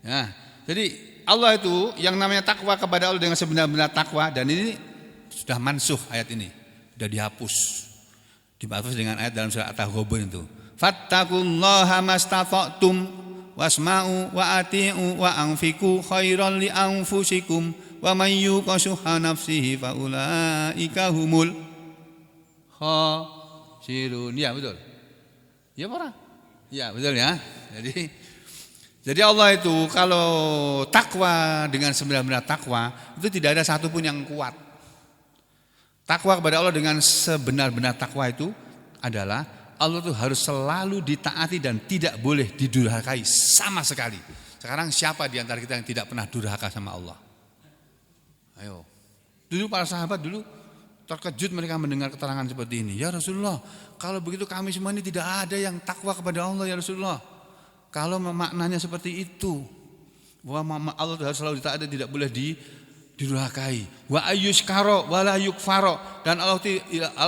Ya. Jadi Allah itu yang namanya takwa kepada Allah dengan sebenar-benar takwa, dan ini sudah mansuh ayat ini. Sudah dihapus. Dihapus dengan ayat dalam surah At-Taghabun itu. Fattaqullaha mastata'tum wasma'u wa ati'u wa anfiqu khairan li anfusikum wa may yuqashuha nafsihi fa ulaika humul khasirun. Ya betul. Ya para? Ya betul ya. Jadi Allah itu kalau takwa dengan sebenar-benar takwa, itu tidak ada satupun yang kuat. Takwa kepada Allah dengan sebenar-benar takwa itu adalah Allah itu harus selalu ditaati dan tidak boleh didurhakai sama sekali. Sekarang siapa di antara kita yang tidak pernah durhaka sama Allah? Ayo. Dulu para sahabat dulu terkejut mereka mendengar keterangan seperti ini. Ya Rasulullah, kalau begitu kami semua ini tidak ada yang takwa kepada Allah ya Rasulullah. Kalau maknanya seperti itu, bahwa Allah harus selalu ditaati, tidak boleh didurhakai. Wa ayyuskaro wala yukfaro, dan Allah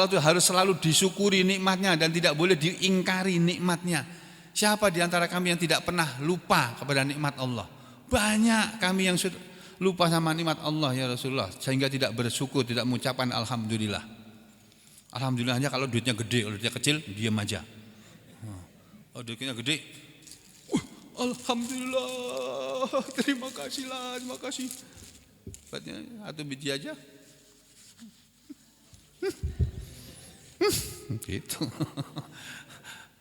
itu harus selalu disyukuri nikmatnya dan tidak boleh diingkari nikmatnya. Siapa di antara kami yang tidak pernah lupa kepada nikmat Allah? Banyak kami yang lupa sama nikmat Allah ya Rasulullah, sehingga tidak bersyukur, tidak mengucapkan alhamdulillah. Alhamdulillahnya kalau duitnya gede, kalau duitnya kecil diam aja. Kalau duitnya gede, alhamdulillah, terima kasih lah, terima kasih. Buatnya satu biji aja. Gitu.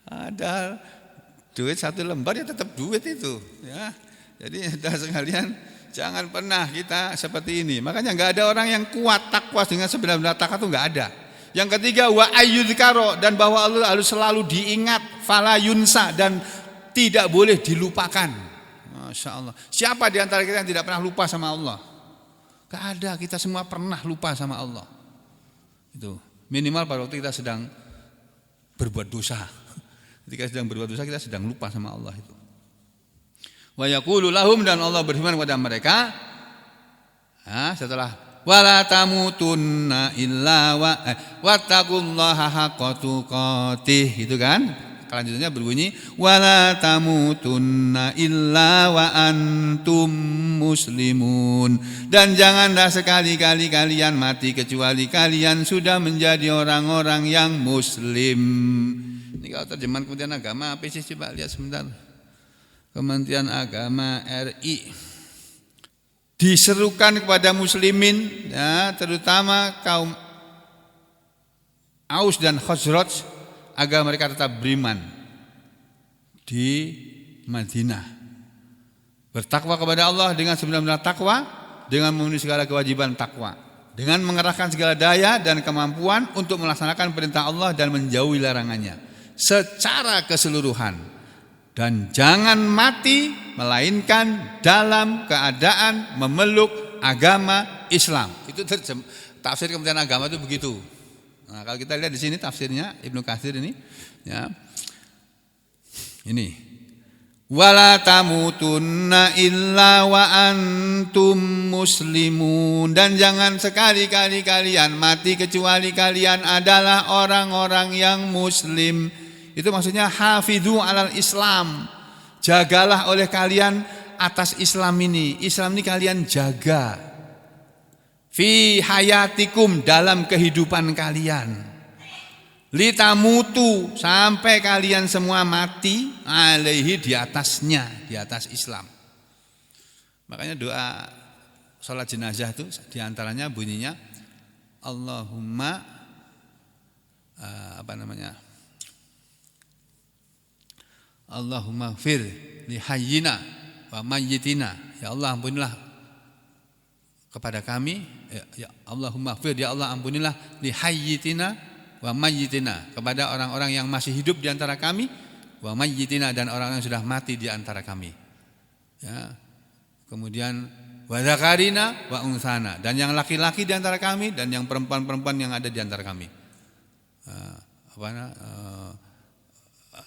Ada duit satu lembar ya tetap duit itu, ya. Jadi saudara sekalian, jangan pernah kita seperti ini. Makanya enggak ada orang yang kuat takwa dengan sebenar-benar takwa itu enggak ada. Yang ketiga wa ayyudzkaro, dan bahwa Allah harus selalu diingat, fala yunsa, dan tidak boleh dilupakan. Masya Allah. Siapa di antara kita yang tidak pernah lupa sama Allah? Gak ada, kita semua pernah lupa sama Allah. Itu minimal pada waktu kita sedang berbuat dosa. Ketika sedang berbuat dosa kita sedang lupa sama Allah itu. Wa yaqulu lahum, dan Allah berfirman kepada mereka setelah wala tamutunna illa wattaqullaha haqqa tuqatih, itu kan. Kelanjutannya berbunyi wala tamutunna illa wa antum muslimun, dan janganlah sekali-kali kalian mati kecuali kalian sudah menjadi orang-orang yang muslim. Ini kalau terjemahan Kementerian Agama apa sih, coba lihat sebentar. Kementerian Agama RI diserukan kepada muslimin, ya, terutama kaum Aus dan Khazraj, agar mereka tetap beriman di Madinah, bertakwa kepada Allah dengan sebenar-benar takwa, dengan memenuhi segala kewajiban takwa, dengan mengerahkan segala daya dan kemampuan untuk melaksanakan perintah Allah dan menjauhi larangannya secara keseluruhan, dan jangan mati melainkan dalam keadaan memeluk agama Islam. Itu tafsir Kementerian Agama itu begitu. Nah, kalau kita lihat di sini tafsirnya Ibnu Katsir ini, ya. Ini wala tamutunna illa wa antum muslimun, dan jangan sekali-kali kalian mati kecuali kalian adalah orang-orang yang muslim. Itu maksudnya hafidhu alal Islam, jagalah oleh kalian atas Islam ini. Islam ini kalian jaga. Fi hayatikum, dalam kehidupan kalian. Litamutu, sampai kalian semua mati, alaihi, di atasnya, di atas Islam. Makanya doa salat jenazah itu diantaranya bunyinya Allahumma Allahumma fir li hayyina wa mayyitina, ya Allah ampunilah kepada kami, ya Allahumma fir, ya Allah ampunilah li hayyitina wa mayyitina, kepada orang-orang yang masih hidup di antara kami, wa mayyitina, dan orang-orang yang sudah mati di antara kami. Ya. Kemudian wa dzakarina wa unsana, dan yang laki-laki di antara kami dan yang perempuan-perempuan yang ada di antara kami.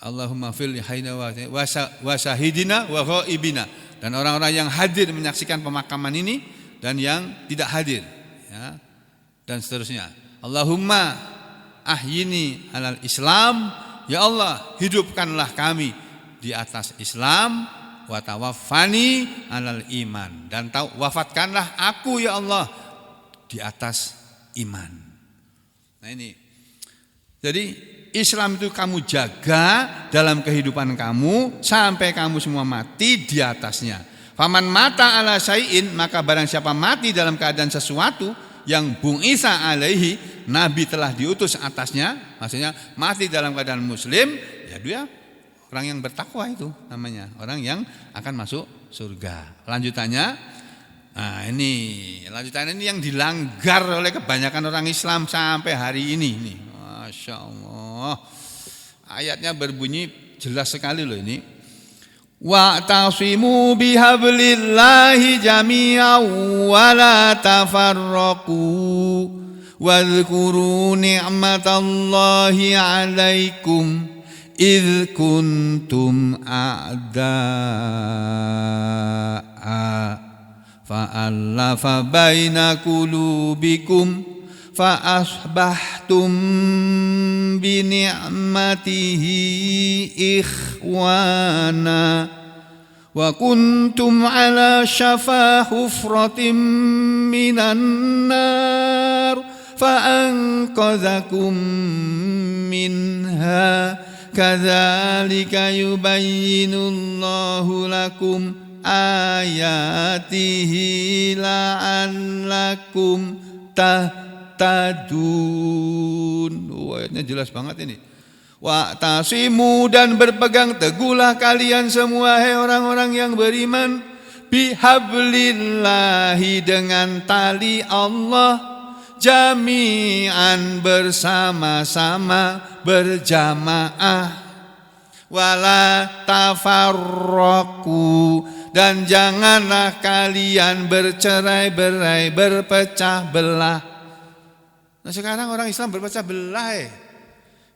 Allahumma fil hayna wa syahidina wa ghaibina, dan orang-orang yang hadir menyaksikan pemakaman ini dan yang tidak hadir, ya, dan seterusnya. Allahumma ahyini alal Islam, ya Allah hidupkanlah kami di atas Islam, wa tawaffani alal iman, dan wafatkanlah aku ya Allah di atas iman. Nah ini, jadi Islam itu kamu jaga dalam kehidupan kamu sampai kamu semua mati di atasnya. Faman mata ala syai'in, maka barang siapa mati dalam keadaan sesuatu yang Bung Isa alaihi, Nabi telah diutus atasnya, maksudnya mati dalam keadaan muslim, ya dia orang yang bertakwa, itu namanya orang yang akan masuk surga. Lanjutannya, nah ini lanjutannya ini yang dilanggar oleh kebanyakan orang Islam sampai hari ini. Masya Allah, ayatnya berbunyi jelas sekali loh ini. Wa'tasimu bihablillahi jami'an wa la tafarraqu wadhkuru ni'matallahi 'alaikum idh kuntum a'da'a fa'allafa baina qulubikum fa asbahtum bi ni'matihi ikhwana wa kuntum ala shafa hufratin minan nar fa anqadhakum minha kadzalika yubayyinullahu lakum ayatihi la'allakum tahtadun. Ayatnya jelas banget ini. Wa'tasimu, dan berpegang teguhlah kalian semua hai orang-orang yang beriman, bihablillahi, dengan tali Allah, jami'an, bersama-sama, berjamaah, wala tafarraqu, dan janganlah kalian bercerai-berai, berpecah belah. Nah sekarang orang Islam berpecah belah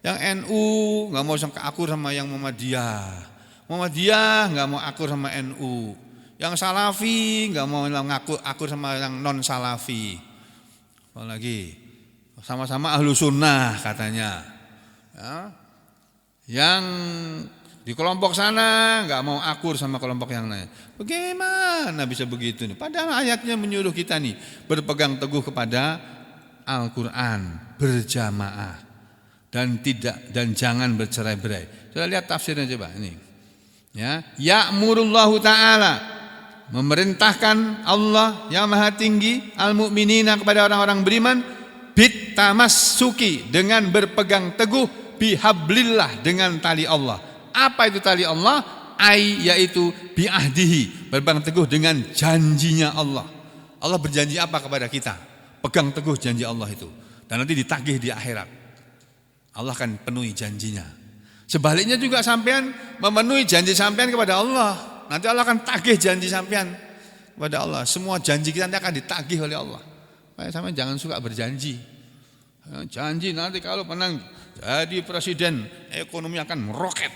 Yang NU nggak mau akur sama yang Muhammadiyah nggak mau akur sama NU. Yang Salafi nggak mau akur sama yang non Salafi. Apalagi sama-sama ahlu sunnah katanya. Ya. Yang di kelompok sana nggak mau akur sama kelompok yang lain. Bagaimana bisa begitu nih? Padahal ayatnya menyuruh kita nih berpegang teguh kepada Al-Quran berjamaah dan jangan bercerai-berai. Sudah lihat tafsirnya coba ini. Ya, ya'murullahu ta'ala, memerintahkan Allah yang Maha Tinggi al-mu'minina kepada orang-orang beriman bitamassuki, dengan berpegang teguh bihablillah, dengan tali Allah. Apa itu tali Allah? Yaitu biahdihi, berpegang teguh dengan janjinya Allah. Allah berjanji apa kepada kita? Pegang teguh janji Allah itu, dan nanti ditagih di akhirat. Allah akan penuhi janjinya. Sebaliknya juga sampean memenuhi janji sampean kepada Allah, nanti Allah akan tagih janji sampean kepada Allah. Semua janji kita nanti akan ditagih oleh Allah. Makanya sampean jangan suka berjanji. Janji nanti kalau menang jadi presiden ekonomi akan meroket.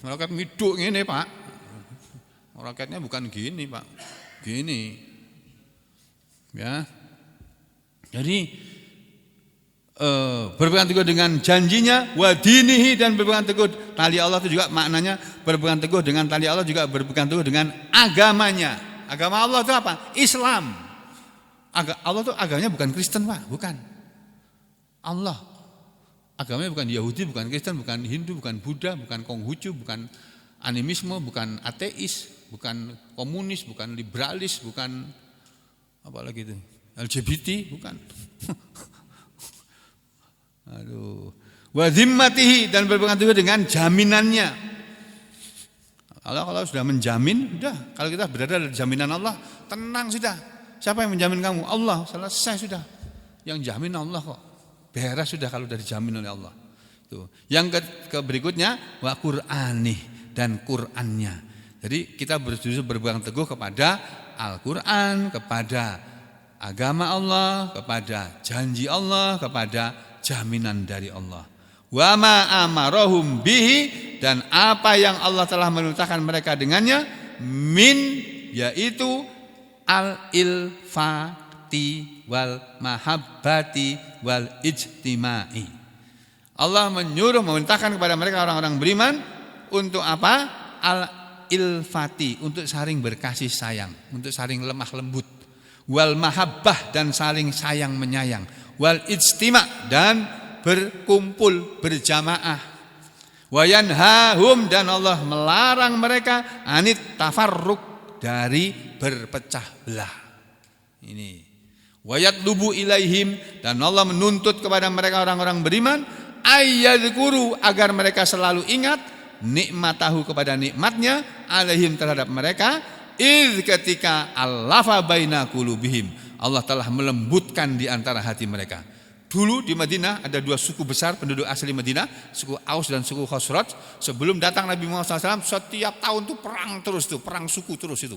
Meroket miduk ini Pak. Meroketnya bukan gini Pak, gini. Ya. Jadi berpegang teguh dengan janjinya, wa dinihi, dan berpegang teguh tali Allah itu juga maknanya berpegang teguh dengan tali Allah, juga berpegang teguh dengan agamanya. Agama Allah itu apa? Islam. Allah itu agamanya bukan Kristen Pak, bukan. Allah agamanya bukan Yahudi, bukan Kristen, bukan Hindu, bukan Buddha, bukan Konghucu, bukan animisme, bukan ateis, bukan komunis, bukan liberalis, bukan apa lagi itu, LGBT, bukan. Aduh, wa zimmatihi, dan berpegang teguh dengan jaminannya. Allah kalau sudah menjamin, sudah. Kalau kita berada di jaminan Allah, tenang sudah. Siapa yang menjamin kamu? Allah. Selesai sudah. Yang jamin Allah kok. Beres sudah kalau sudah dijamin oleh Allah. Tuh. Yang berikutnya wa Qur'anih, dan Qur'annya. Jadi kita berpegang teguh kepada Al-Qur'an, kepada agama Allah, kepada janji Allah, kepada jaminan dari Allah. Wa ma amarahum bihi, dan apa yang Allah telah memerintahkan mereka dengannya, min, yaitu al-ilfati wal mahabbati wal ijtimai. Allah menyuruh, memerintahkan kepada mereka orang-orang beriman untuk apa? Al-ilfati, untuk saling berkasih sayang, untuk saling lemah lembut. Wal mahabbah, dan saling sayang menyayang. Wal ijtima', dan berkumpul berjamaah. Wa yanhahum, dan Allah melarang mereka anit tafarruq, dari berpecah belah. Ini. Wa yatlubu ilaihim, dan Allah menuntut kepada mereka orang-orang beriman ayyadhkuru, agar mereka selalu ingat nikmatahu, kepada nikmatnya alaihim, terhadap mereka, ketika allafa baina qulubihim, Allah telah melembutkan di antara hati mereka. Dulu di Madinah ada dua suku besar penduduk asli Madinah, suku Aus dan suku Khosraj. Sebelum datang Nabi Muhammad SAW, setiap tahun tuh perang terus tuh, perang suku terus itu.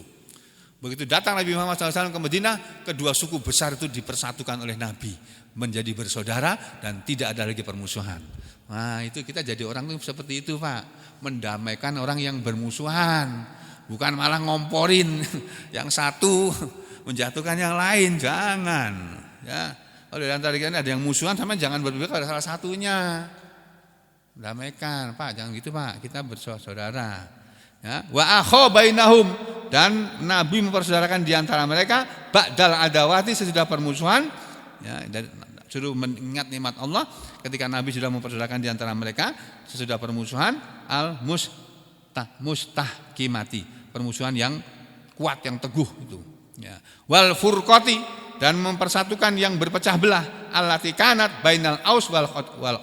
Begitu datang Nabi Muhammad SAW ke Madinah, kedua suku besar itu dipersatukan oleh Nabi, menjadi bersaudara dan tidak ada lagi permusuhan. Nah itu kita jadi orang tuh seperti itu Pak, mendamaikan orang yang bermusuhan, bukan malah ngomporin yang satu, menjatuhkan yang lain, jangan. Ya, kalau di antara kalian ada yang musuhan, sama jangan berpihak pada salah satunya. Damaikan, Pak, jangan gitu Pak. Kita bersaudara. Ya, wa akha bainahum, dan Nabi mempersaudarakan di antara mereka ba'dal adawati, sesudah permusuhan. Ya, dan suruh mengingat nikmat Allah ketika Nabi sudah mempersaudarakan di antara mereka sesudah permusuhan mustahkimati, permusuhan yang kuat, yang teguh itu. Ya. Wal furqati, dan mempersatukan yang berpecah belah, allati kanat bainal Aus wal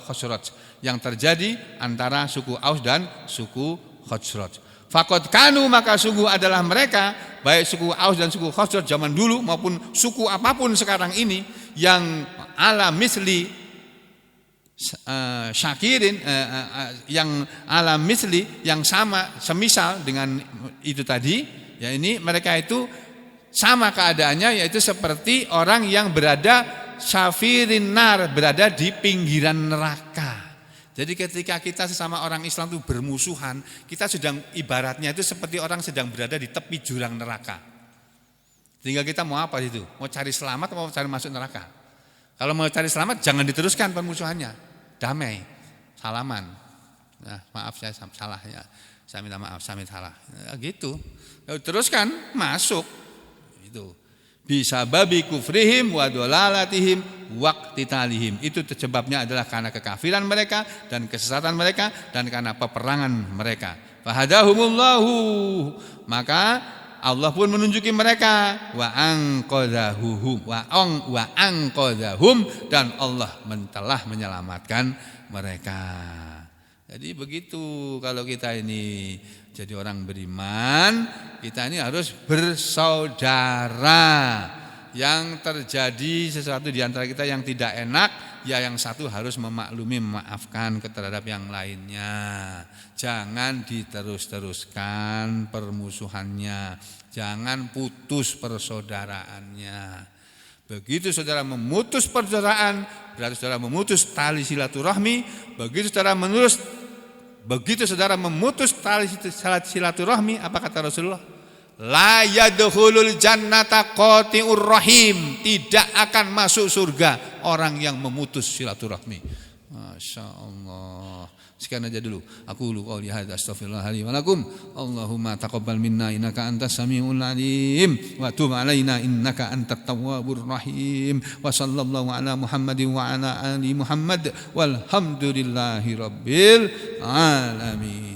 Khosraj, yang terjadi antara suku Aus dan suku Khosraj. Faqad kanu, maka sungguh adalah mereka, baik suku Aus dan suku Khosraj zaman dulu maupun suku apapun sekarang ini, yang ala misli syakirin, yang ala misli, yang sama semisal dengan itu tadi,
Ya ini mereka itu sama keadaannya, yaitu seperti orang yang berada syafirin nar, berada di pinggiran neraka. Jadi ketika kita sesama orang Islam itu bermusuhan, kita sedang ibaratnya itu seperti orang sedang berada di tepi jurang neraka. Tinggal kita mau apa itu? Mau cari selamat atau mau cari masuk neraka? Kalau mau cari selamat jangan diteruskan permusuhannya. Damai, salaman. Nah, maaf saya salah ya. Saya minta maaf, saya minta salah. Ya, gitu. Teruskan masuk. Itu bisa babi kufrihim wa dolalatihim waqtitalihim. Itu sebabnya adalah karena kekafiran mereka dan kesesatan mereka dan karena peperangan mereka. Fahadahumullahu, maka Allah pun menunjuki mereka, wa anqadhahum dan Allah telah menyelamatkan mereka. Jadi begitu kalau kita ini jadi orang beriman, kita ini harus bersaudara. Yang terjadi sesuatu di antara kita yang tidak enak, ya yang satu harus memaklumi, memaafkan terhadap yang lainnya. Jangan diterus-teruskan permusuhannya, jangan putus persaudaraannya. Begitu saudara memutus persaudaraan, berarti saudara memutus tali silaturahmi. Begitu saudara memutus tali silaturahmi, apa kata Rasulullah? La yadkhulul jannata qati'ur rahim, tidak akan masuk surga orang yang memutus silaturahmi. Masya Allah. Sekian aja dulu. Aku qouli hadza astaghfirullah li wa lakum. Allahumma taqabbal minna innaka antas samiul alim wa tub alaina innaka antat tawwabur rahim. Wa sallallahu ala Muhammadin wa ala ali Muhammad walhamdulillahi rabbil alamin.